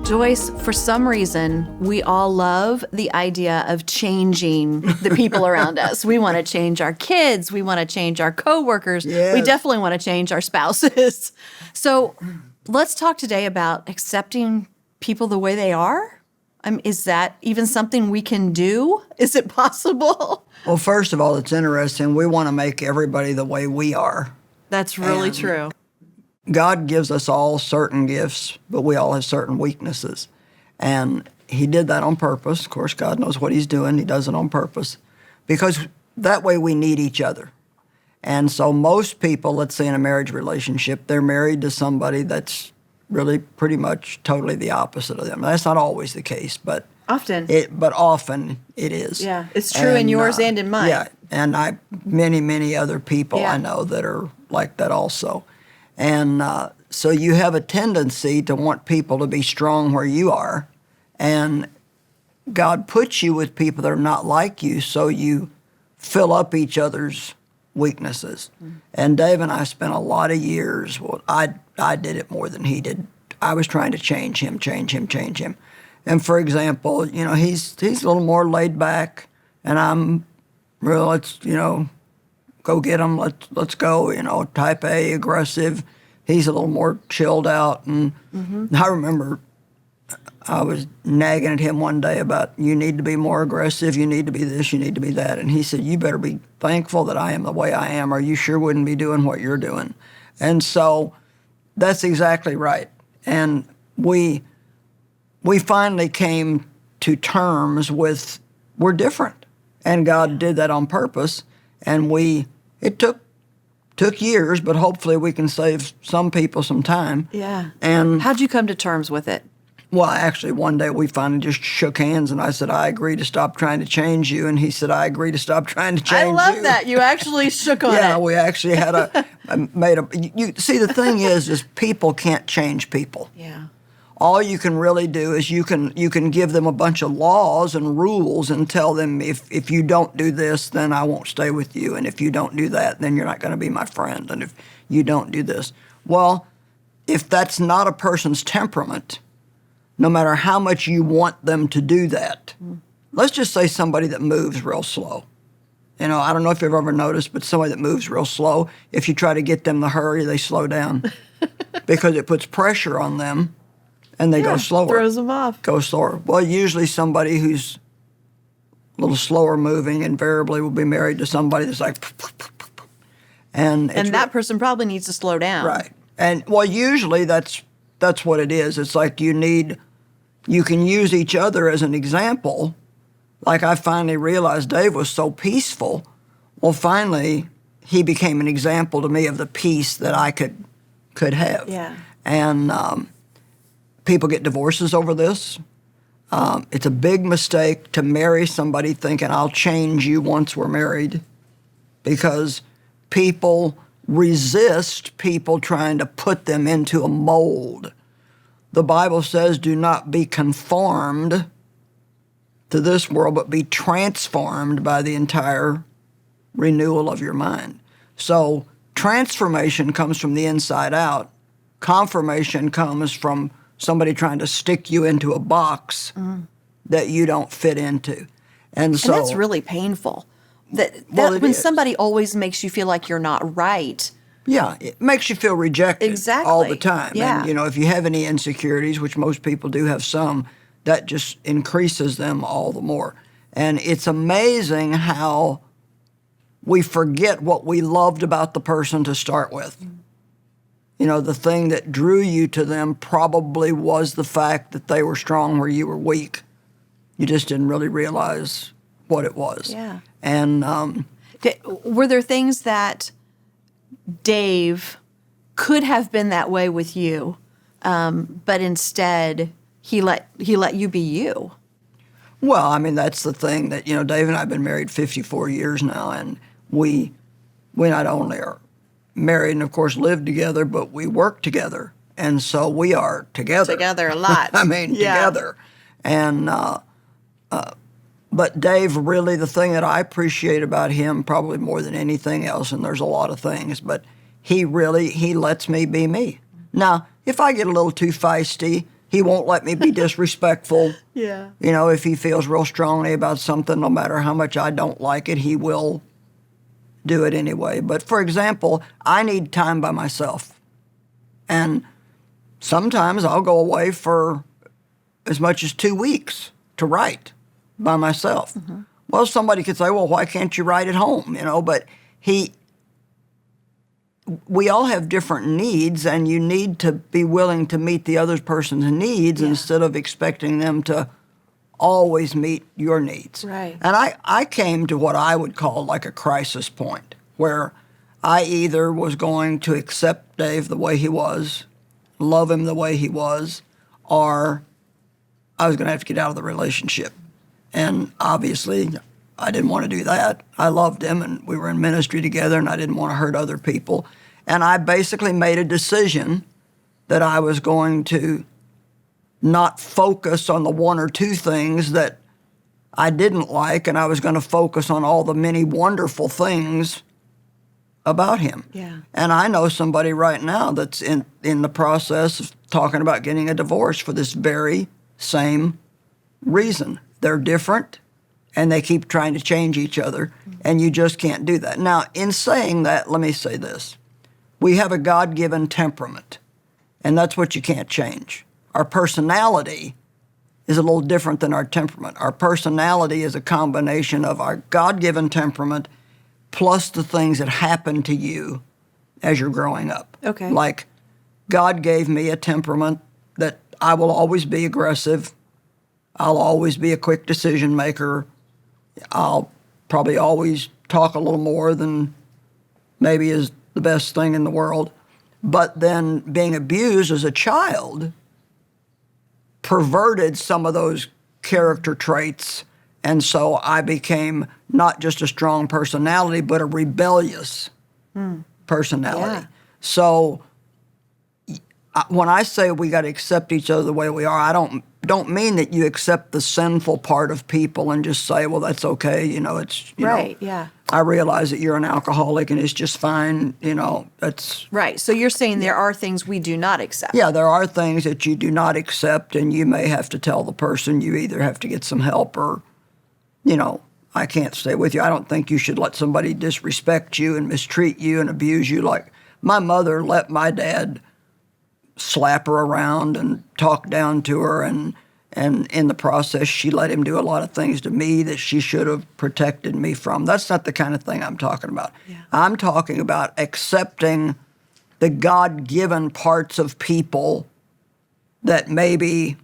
Joyce, for some reason, we all love the idea of changing the people around us. We want to change our kids. We want to change our coworkers. Yes. We definitely want to change our spouses. So let's talk today about accepting people the way they are. Is that even something we can do? Is it possible? Well, first of all, it's interesting. We want to make everybody the way we are. That's really And true. God gives us all certain gifts, but we all have certain weaknesses. And he did that on purpose. Of course, God knows what he's doing. He does it on purpose because that way we need each other. And so most people, let's say in a marriage relationship, they're married to somebody that's really pretty much totally the opposite of them. That's not always the case, but Often. often it is. Yeah, it's true in yours and in mine. Yeah, and many other people Yeah. I know that are like that also. And so you have a tendency to want people to be strong where you are, and God puts you with people that are not like you, so you fill up each other's weaknesses. And Dave and I spent a lot of years, well, I did it more than he did. I was trying to change him. And for example, he's a little more laid back, and I'm real, let's go get him, let's go, type A, aggressive. He's a little more chilled out. And I remember I was nagging at him one day about, you need to be more aggressive, you need to be this, you need to be that. And he said, you better be thankful that I am the way I am, or you sure wouldn't be doing what you're doing. And so that's exactly right. And we finally came to terms with, we're different. And God did that on purpose. And it took years, but hopefully we can save some people some time. Yeah. And how'd you come to terms with it? well, actually, one day we finally just shook hands, and I said, I agree to stop trying to change you. And he said, I agree to stop trying to change you. I love that. You actually shook on it. Yeah, we actually had you see, the thing is people can't change people. Yeah. All you can really do is you can give them a bunch of laws and rules and tell them, if you don't do this, then I won't stay with you. And if you don't do that, then you're not going to be my friend. And if you don't do this. Well, if that's not a person's temperament, no matter how much you want them to do that, let's just say somebody that moves real slow. I don't know if you've ever noticed, but somebody that moves real slow, if you try to get them to hurry, they slow down because it puts pressure on them. And they go slower. Throws them off. Go slower. Well, usually somebody who's a little slower moving invariably will be married to somebody that's like, and that person probably needs to slow down. Right. And well, usually that's what it is. It's like you can use each other as an example. Like I finally realized Dave was so peaceful. Well, finally he became an example to me of the peace that I could have. Yeah. And people get divorces over this. It's a big mistake to marry somebody thinking, I'll change you once we're married, because people resist people trying to put them into a mold. The Bible says, do not be conformed to this world, but be transformed by the entire renewal of your mind. So transformation comes from the inside out. Confirmation comes from somebody trying to stick you into a box that you don't fit into. And that's really painful. When is. somebody always makes you feel like you're not right. Yeah, it makes you feel rejected Exactly. all the time. Yeah. And, if you have any insecurities, which most people do have some, that just increases them all the more. And it's amazing how we forget what we loved about the person to start with. The thing that drew you to them probably was the fact that they were strong where you were weak. You just didn't really realize what it was. Yeah. And were there things that Dave could have been that way with you, but instead he let you be you? Well, I mean, that's the thing that, Dave and I have been married 54 years now, and we not only are married and, of course, live together, but we work together. And so we are together. Together a lot. I mean, together. And, but Dave, really, the thing that I appreciate about him probably more than anything else, and there's a lot of things, but he lets me be me. Now, if I get a little too feisty, He won't let me be disrespectful. Yeah. You know, if he feels real strongly about something, no matter how much I don't like it, he will do it anyway. But for example, I need time by myself. And sometimes I'll go away for as much as 2 weeks to write by myself. Mm-hmm. Well, somebody could say, well, why can't you write at home? You know, but we all have different needs, and you need to be willing to meet the other person's needs instead of expecting them to always meet your needs. Right. And I came to what I would call like a crisis point where I either was going to accept Dave the way he was, love him the way he was, or I was going to have to get out of the relationship. And obviously, I didn't want to do that. I loved him, and we were in ministry together, and I didn't want to hurt other people. And I basically made a decision that I was going to not focus on the one or two things that I didn't like, and I was going to focus on all the many wonderful things about him. Yeah. And I know somebody right now that's in the process of talking about getting a divorce for this very same reason. They're different, and they keep trying to change each other, and you just can't do that. Now, in saying that, let me say this. We have a God-given temperament, and that's what you can't change. Our personality is a little different than our temperament. Our personality is a combination of our God-given temperament plus the things that happen to you as you're growing up. Okay. Like, God gave me a temperament that I will always be aggressive. I'll always be a quick decision maker. I'll probably always talk a little more than maybe is the best thing in the world. But then being abused as a child perverted some of those character traits. And so I became not just a strong personality, but a rebellious personality. Yeah. So when I say we got to accept each other the way we are, I don't mean that you accept the sinful part of people and just say, well, that's okay. You know, it's, you Right, know, yeah. I realize that you're an alcoholic and it's just fine. You know, that's. Right. So you're saying there are things we do not accept. Yeah, there are things that you do not accept, and you may have to tell the person you either have to get some help or, you know, I can't stay with you. I don't think you should let somebody disrespect you and mistreat you and abuse you. Like my mother let my dad slap her around and talk down to her, and in the process she let him do a lot of things to me that she should have protected me from. That's not the kind of thing I'm talking about. Yeah. I'm talking about accepting the God-given parts of people that maybe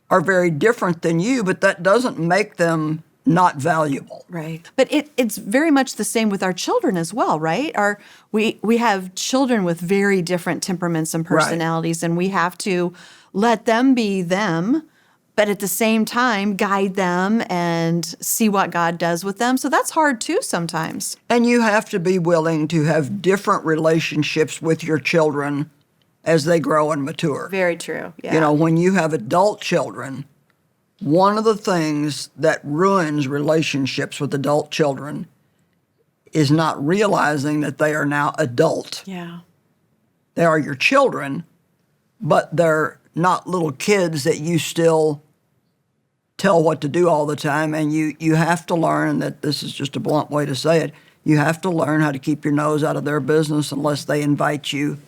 are very different than you, but that doesn't make them not valuable. Right. But it's very much the same with our children as well, right? We have children with very different temperaments and personalities, and we have to let them be them, but at the same time guide them and see what God does with them. So that's hard too sometimes. And you have to be willing to have different relationships with your children as they grow and mature. Very true. Yeah. You know, when you have adult children, one of the things that ruins relationships with adult children is not realizing that they are now adult. Yeah. They are your children, but they're not little kids that you still tell what to do all the time. And you have to learn that, this is just a blunt way to say it, you have to learn how to keep your nose out of their business unless they invite you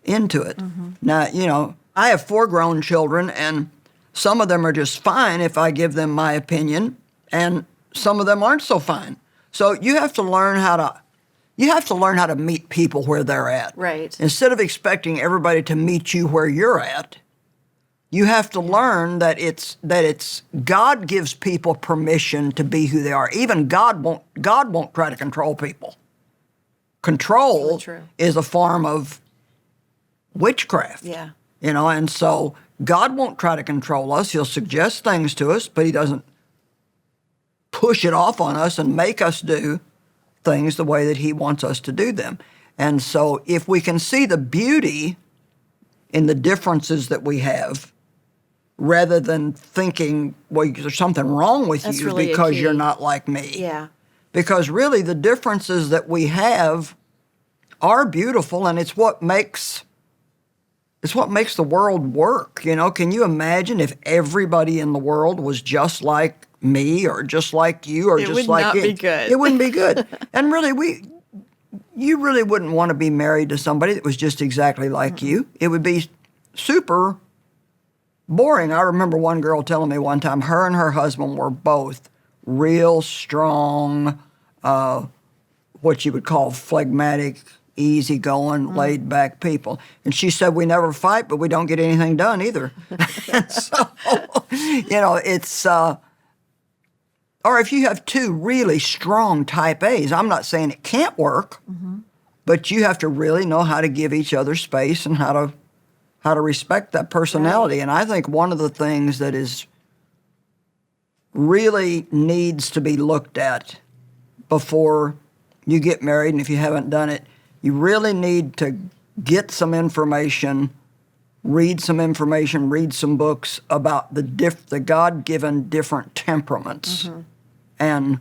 into it. Mm-hmm. Now, you know, I have 4 grown children, and some of them are just fine if I give them my opinion, and some of them aren't so fine. So you have to learn how to meet people where they're at. Right. Instead of expecting everybody to meet you where you're at, you have to learn that it's God gives people permission to be who they are. Even God won't try to control people. Control is a form of witchcraft. Yeah. You know, and so God won't try to control us. He'll suggest things to us, but he doesn't push it off on us and make us do things the way that he wants us to do them. And so if we can see the beauty in the differences that we have, rather than thinking, well, there's something wrong with That's you really because you're not like me. Yeah. Because really the differences that we have are beautiful, and it's it's what makes the world work. You know, can you imagine if everybody in the world was just like me or just like you or It just would like not it? be good. It wouldn't be good. And really, you really wouldn't want to be married to somebody that was just exactly like you. It would be super boring. I remember one girl telling me one time her and her husband were both real strong, what you would call phlegmatic, easygoing, laid-back people. And she said, we never fight, but we don't get anything done either. And so, you know, it's, or if you have two really strong type A's, I'm not saying it can't work, but you have to really know how to give each other space and how to respect that personality. Right. And I think one of the things that is really needs to be looked at before you get married, and if you haven't done it, you really need to get some information, read some books about the God-given different temperaments and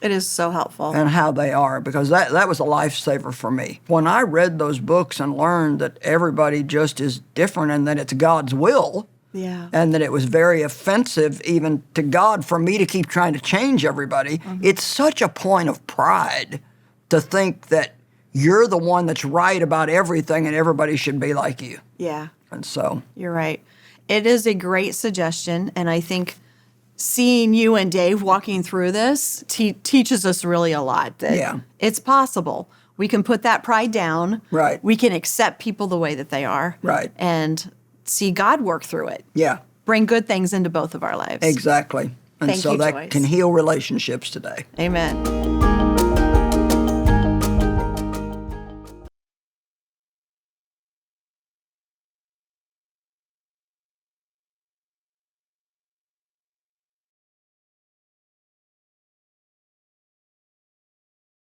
It is so helpful. how they are, because that was a lifesaver for me. When I read those books and learned that everybody just is different and that it's God's will, Yeah. and that it was very offensive even to God for me to keep trying to change everybody, it's such a point of pride to think that you're the one that's right about everything and everybody should be like you. Yeah. And so, You're right. It is a great suggestion, and I think seeing you and Dave walking through this teaches us really a lot. That Yeah. it's possible. We can put that pride down. Right. We can accept people the way that they are. Right. And see God work through it. yeah, Bring good things into both of our lives. exactly. And Thank so you, that Joyce. can heal relationships today. Amen.